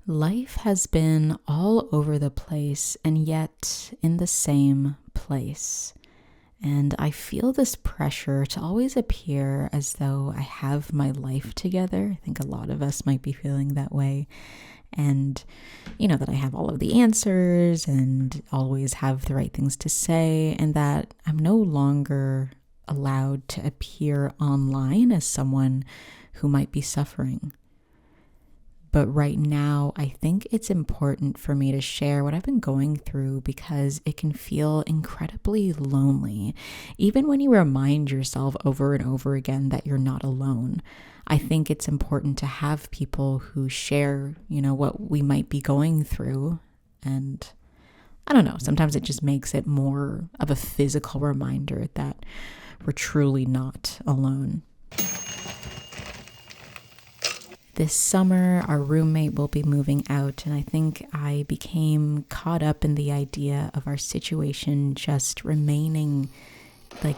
Life has been all over the place and yet in the same place. And I feel this pressure to always appear as though I have my life together. I think a lot of us might be feeling that way. And, that I have all of the answers and always have the right things to say, and that I'm no longer allowed to appear online as someone who might be suffering. But right now, I think it's important for me to share what I've been going through because it can feel incredibly lonely, even when you remind yourself over and over again that you're not alone. I think it's important to have people who share, what we might be going through. And I don't know, sometimes it just makes it more of a physical reminder that we're truly not alone. This summer, our roommate will be moving out, and I think I became caught up in the idea of our situation just remaining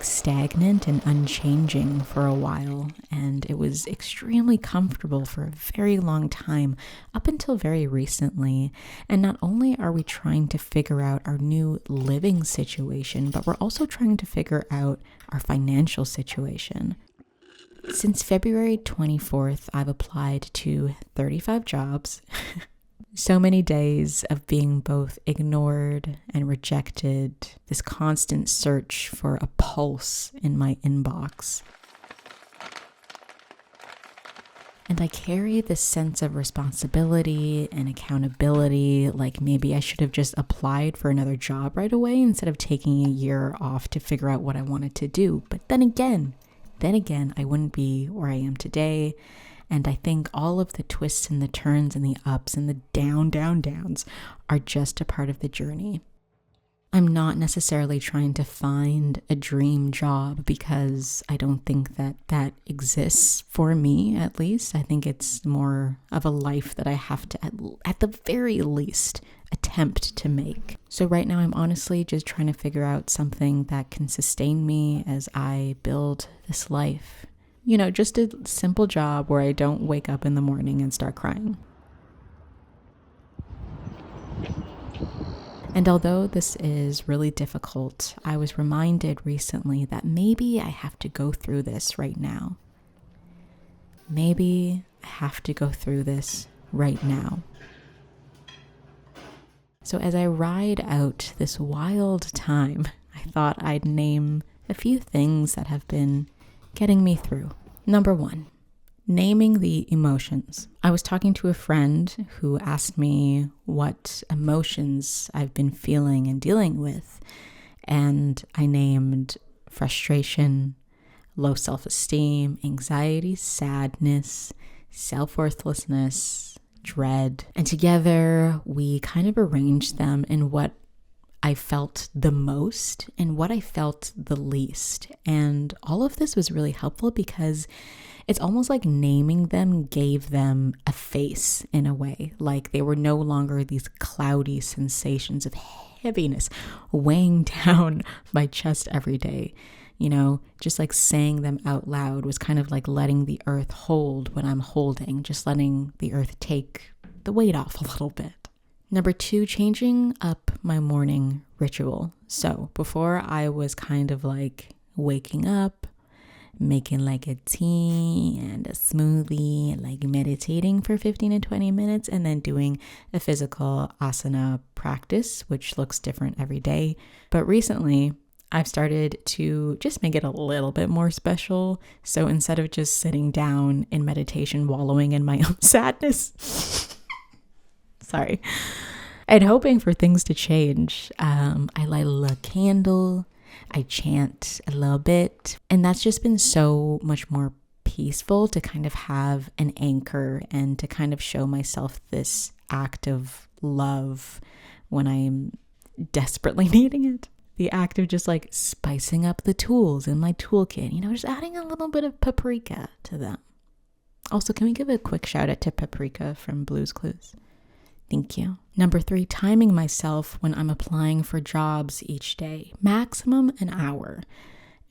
stagnant and unchanging for a while. And it was extremely comfortable for a very long time, up until very recently. And not only are we trying to figure out our new living situation, but we're also trying to figure out our financial situation. Since February 24th, I've applied to 35 jobs. So many days of being both ignored and rejected, this constant search for a pulse in my inbox. And I carry this sense of responsibility and accountability, like maybe I should have just applied for another job right away instead of taking a year off to figure out what I wanted to do. But then again, I wouldn't be where I am today. And I think all of the twists and the turns and the ups and the downs are just a part of the journey. I'm not necessarily trying to find a dream job because I don't think that exists for me, at least. I think it's more of a life that I have to, at the very least, attempt to make. So right now I'm honestly just trying to figure out something that can sustain me as I build this life. Just a simple job where I don't wake up in the morning and start crying. And although this is really difficult, I was reminded recently that maybe I have to go through this right now. Maybe I have to go through this right now. So as I ride out this wild time, I thought I'd name a few things that have been getting me through. Number 1, naming the emotions. I was talking to a friend who asked me what emotions I've been feeling and dealing with, and I named frustration, low self-esteem, anxiety, sadness, self-worthlessness, dread. And together we kind of arranged them in what I felt the most and what I felt the least. And all of this was really helpful because it's almost like naming them gave them a face in a way. Like they were no longer these cloudy sensations of heaviness weighing down my chest every day. Just like saying them out loud was kind of like letting the earth hold when I'm holding, just letting the earth take the weight off a little bit. Number 2, changing up my morning ritual. So before I was kind of like waking up, making like a tea and a smoothie, and like meditating for 15 to 20 minutes, and then doing a physical asana practice, which looks different every day. But recently, I've started to just make it a little bit more special. So instead of just sitting down in meditation, wallowing in my own sadness, sorry, and hoping for things to change, I light a little candle, I chant a little bit, and that's just been so much more peaceful to kind of have an anchor and to kind of show myself this act of love when I'm desperately needing it. The act of just like spicing up the tools in my toolkit, just adding a little bit of paprika to them. Also, can we give a quick shout out to Paprika from Blue's Clues? Thank you. Number 3, timing myself when I'm applying for jobs each day, maximum an hour.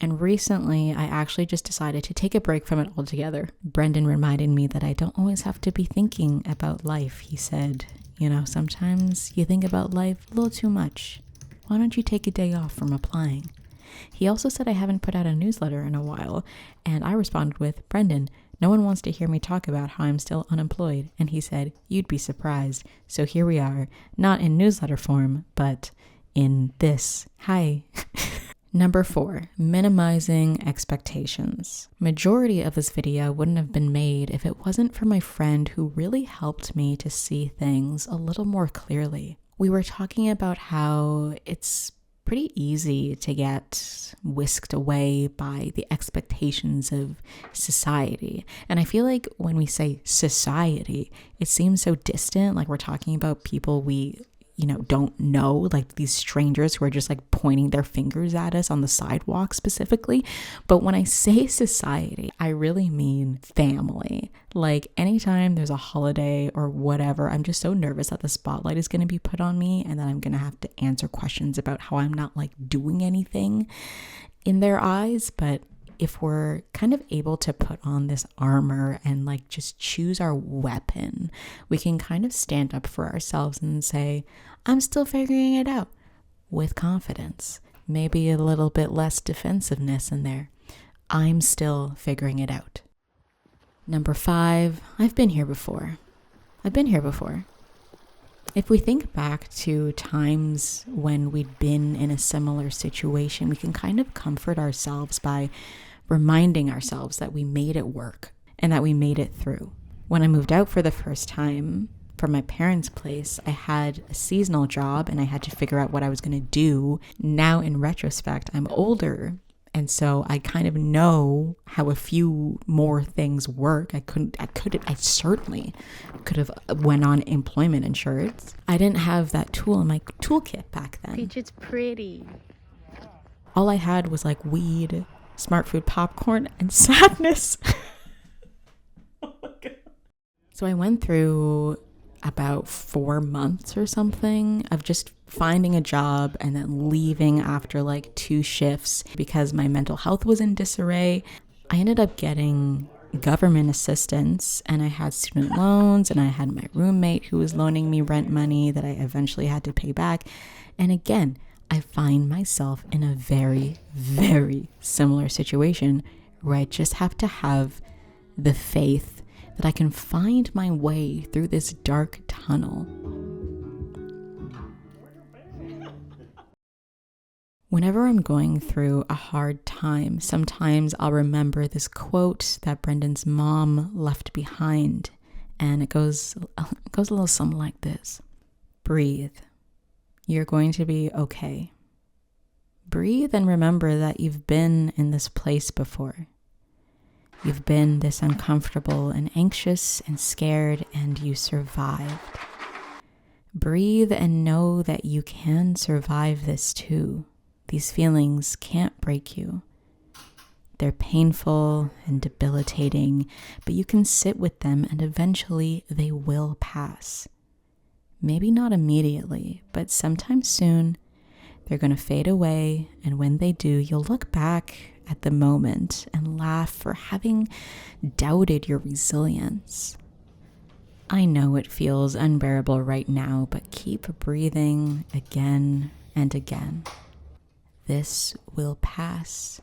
And recently, I actually just decided to take a break from it altogether. Brendan reminded me that I don't always have to be thinking about life. He said, sometimes you think about life a little too much. Why don't you take a day off from applying? He also said I haven't put out a newsletter in a while, and I responded with, Brendan, no one wants to hear me talk about how I'm still unemployed. And he said, you'd be surprised. So here we are, not in newsletter form, but in this. Hi. Number 4, minimizing expectations. Majority of this video wouldn't have been made if it wasn't for my friend who really helped me to see things a little more clearly. We were talking about how it's pretty easy to get whisked away by the expectations of society. And I feel like when we say society, it seems so distant, like we're talking about people we don't know, like these strangers who are just like pointing their fingers at us on the sidewalk specifically. But when I say society, I really mean family. Like anytime there's a holiday or whatever, I'm just so nervous that the spotlight is going to be put on me and that I'm going to have to answer questions about how I'm not like doing anything in their eyes. But if we're kind of able to put on this armor and like just choose our weapon, we can kind of stand up for ourselves and say, I'm still figuring it out, with confidence. Maybe a little bit less defensiveness in there. I'm still figuring it out. Number 5, I've been here before. If we think back to times when we'd been in a similar situation, we can kind of comfort ourselves by reminding ourselves that we made it work and that we made it through. When I moved out for the first time from my parents' place, I had a seasonal job and I had to figure out what I was going to do. Now, in retrospect, I'm older, and so I kind of know how a few more things work. I certainly could have went on employment insurance. I didn't have that tool in my toolkit back then. Peach, it's pretty. All I had was like weed, smart food popcorn, and sadness. Oh my God. So I went through about 4 months or something of just finding a job and then leaving after like 2 shifts because my mental health was in disarray. I ended up getting government assistance and I had student loans and I had my roommate who was loaning me rent money that I eventually had to pay back. And again, I find myself in a very, very similar situation where I just have to have the faith that I can find my way through this dark tunnel. Whenever I'm going through a hard time, sometimes I'll remember this quote that Brendan's mom left behind, and it goes a little something like this. Breathe. You're going to be okay. Breathe and remember that you've been in this place before. You've been this uncomfortable and anxious and scared, and you survived. Breathe and know that you can survive this too. These feelings can't break you. They're painful and debilitating, but you can sit with them and eventually they will pass. Maybe not immediately, but sometime soon they're going to fade away, and when they do, you'll look back at the moment and laugh for having doubted your resilience. I know it feels unbearable right now, but keep breathing again and again. This will pass.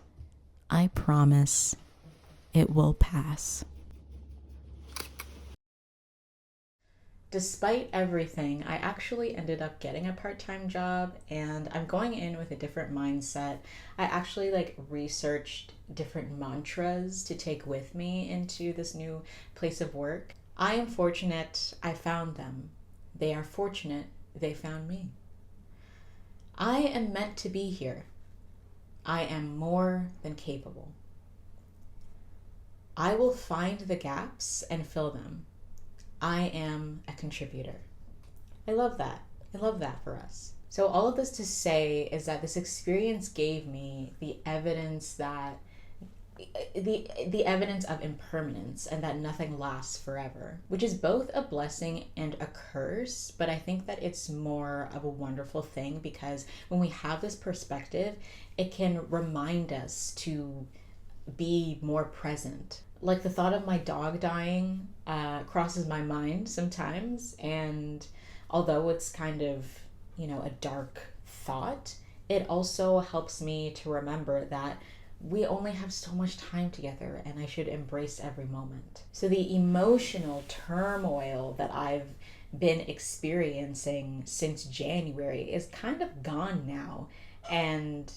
I promise it will pass. Despite everything, I actually ended up getting a part-time job, and I'm going in with a different mindset. I actually researched different mantras to take with me into this new place of work. I am fortunate I found them. They are fortunate they found me. I am meant to be here. I am more than capable. I will find the gaps and fill them. I am a contributor. I love that. I love that for us. So all of this to say is that this experience gave me the evidence that the evidence of impermanence and that nothing lasts forever, which is both a blessing and a curse. But I think that it's more of a wonderful thing, because when we have this perspective, it can remind us to be more present. Like, the thought of my dog dying crosses my mind sometimes, and although it's kind of, a dark thought, it also helps me to remember that we only have so much time together, and I should embrace every moment. So the emotional turmoil that I've been experiencing since January is kind of gone now, and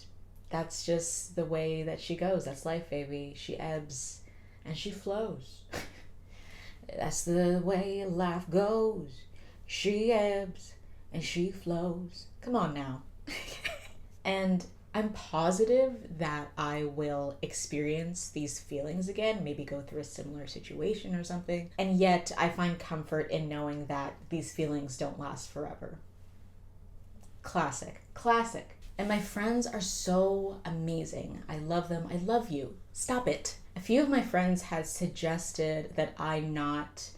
that's just the way that she goes. That's life, baby. She ebbs and she flows. That's the way life goes. She ebbs and she flows. Come on now. And I'm positive that I will experience these feelings again, maybe go through a similar situation or something. And yet I find comfort in knowing that these feelings don't last forever. Classic. And my friends are so amazing. I love them. I love you. Stop it. A few of my friends had suggested that I not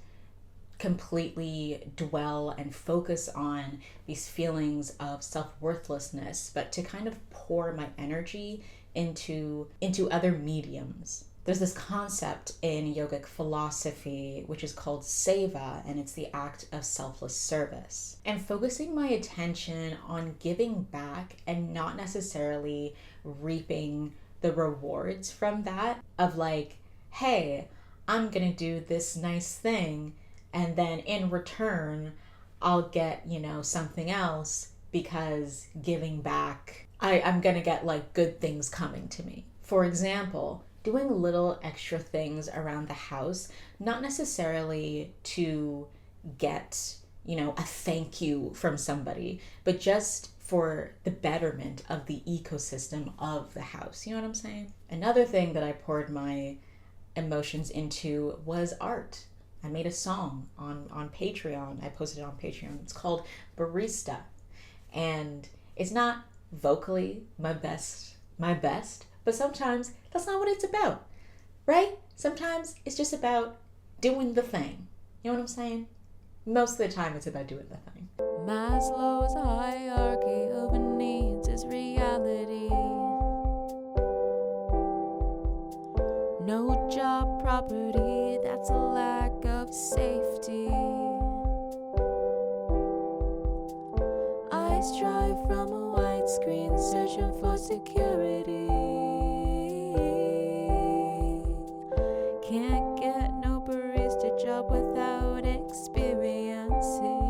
completely dwell and focus on these feelings of self-worthlessness, but to kind of pour my energy into other mediums. There's this concept in yogic philosophy which is called seva, and it's the act of selfless service. And focusing my attention on giving back and not necessarily reaping the rewards from that, of like, hey, I'm gonna do this nice thing, and then in return, I'll get, something else, because giving back, I'm gonna get like good things coming to me. For example, doing little extra things around the house, not necessarily to get, a thank you from somebody, but just for the betterment of the ecosystem of the house. You know what I'm saying? Another thing that I poured my emotions into was art. I made a song on Patreon. I posted it on Patreon. It's called Barista. And it's not vocally my best, but sometimes that's not what it's about, right? Sometimes it's just about doing the thing. You know what I'm saying? Most of the time it's about doing the thing. Maslow's hierarchy of needs is reality. No job property, that's a lack of safety. I strive from a white screen, searching for security. Can't get no barista job without experiencing.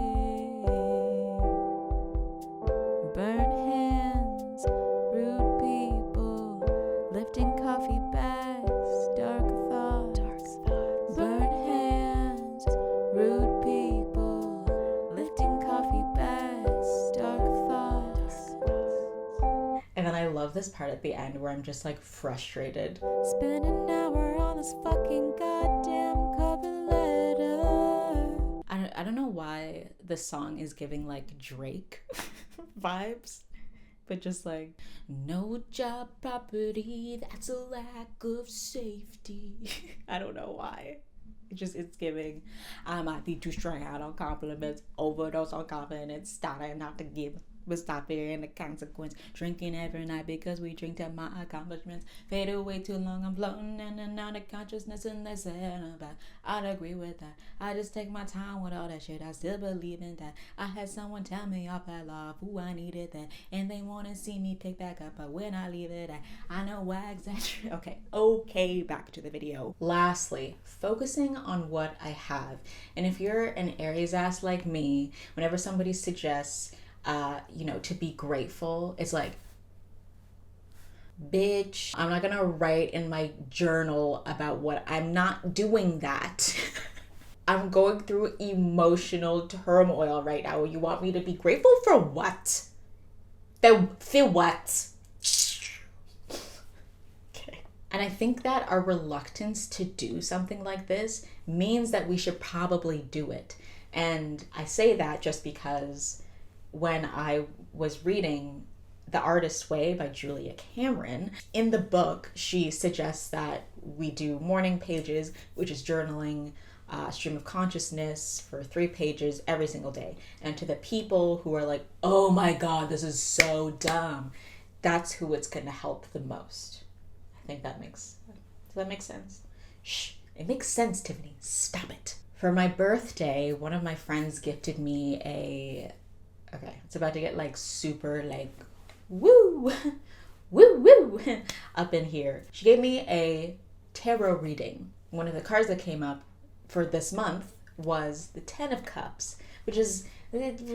Burnt hands, rude people, lifting coffee bags, dark thoughts. Burnt hands, rude people, lifting coffee bags, dark thoughts. And then I love this part at the end where I'm just like frustrated. Spend an hour on this fucking goddamn cover letter. I don't know why this song is giving like Drake vibes, but just like, no job property, that's a lack of safety. I don't know why. It's giving, I might be too strung out on compliments, overdose on confidence, starting not to give, but stop fearing the consequence. Drinking every night because we drink to my accomplishments. Fade away too long, I'm floating in and out of consciousness, and they said about. I'd agree with that. I just take my time with all that shit. I still believe in that. I had someone tell me I fell off, ooh, I needed that, and they want to see me pick back up, but when I leave it, I know why exaggerate. Okay, back to the video. Lastly, focusing on what I have. And if you're an Aries ass like me, whenever somebody suggests to be grateful, it's like, bitch, I'm not gonna write in my journal about what I'm not doing that. I'm going through emotional turmoil right now. You want me to be grateful for what? For what? Okay. And I think that our reluctance to do something like this means that we should probably do it. And I say that just because when I was reading The Artist's Way by Julia Cameron. In the book, she suggests that we do morning pages, which is journaling, stream of consciousness for 3 pages every single day. And to the people who are like, oh my God, this is so dumb, that's who it's going to help the most. I think does that make sense? Shh, it makes sense, Tiffany. Stop it. For my birthday, one of my friends gifted me okay, it's about to get like super like woo, woo, woo up in here. She gave me a tarot reading. One of the cards that came up for this month was the 10 of Cups, which is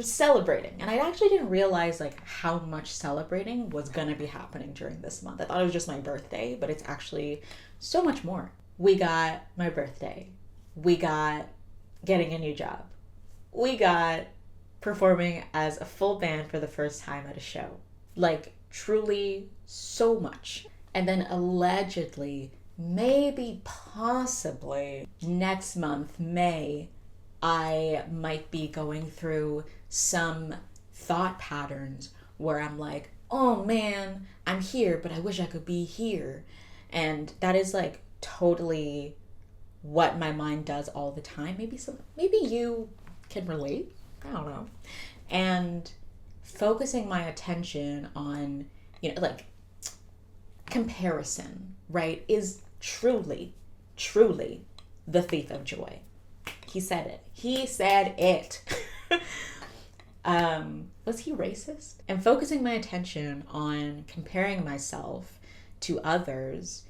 celebrating. And I actually didn't realize like how much celebrating was gonna be happening during this month. I thought it was just my birthday, but it's actually so much more. We got my birthday. We got getting a new job. We got performing as a full band for the first time at a show. Like, truly so much. And then allegedly, maybe possibly next month, May, I might be going through some thought patterns where I'm like, oh man, I'm here, but I wish I could be here. And that is like totally what my mind does all the time. Maybe you can relate. I don't know. And focusing my attention on, like comparison, right, is truly, truly the thief of joy. He said it. Was he racist? And focusing my attention on comparing myself to others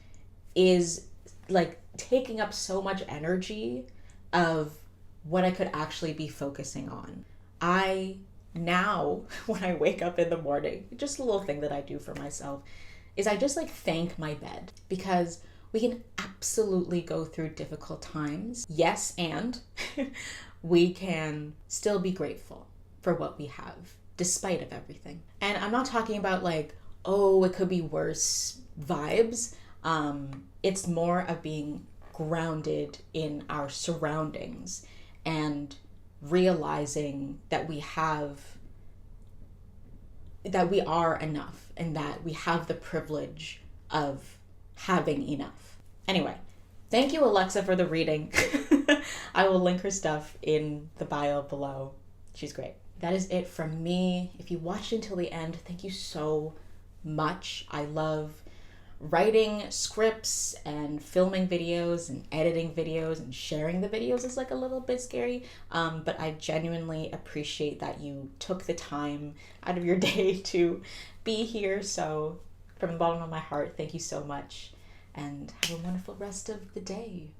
is like taking up so much energy of what I could actually be focusing on. I now, when I wake up in the morning, just a little thing that I do for myself is I just like thank my bed, because we can absolutely go through difficult times. Yes, and we can still be grateful for what we have, despite of everything. And I'm not talking about like, oh, it could be worse vibes. It's more of being grounded in our surroundings and realizing that we are enough and that we have the privilege of having enough. Anyway, thank you, Alexa, for the reading. I will link her stuff in the bio below. She's great. That is it from me. If you watched until the end, thank you so much. I love writing scripts and filming videos and editing videos, and sharing the videos is like a little bit scary, but I genuinely appreciate that you took the time out of your day to be here. So from the bottom of my heart, thank you so much, and have a wonderful rest of the day.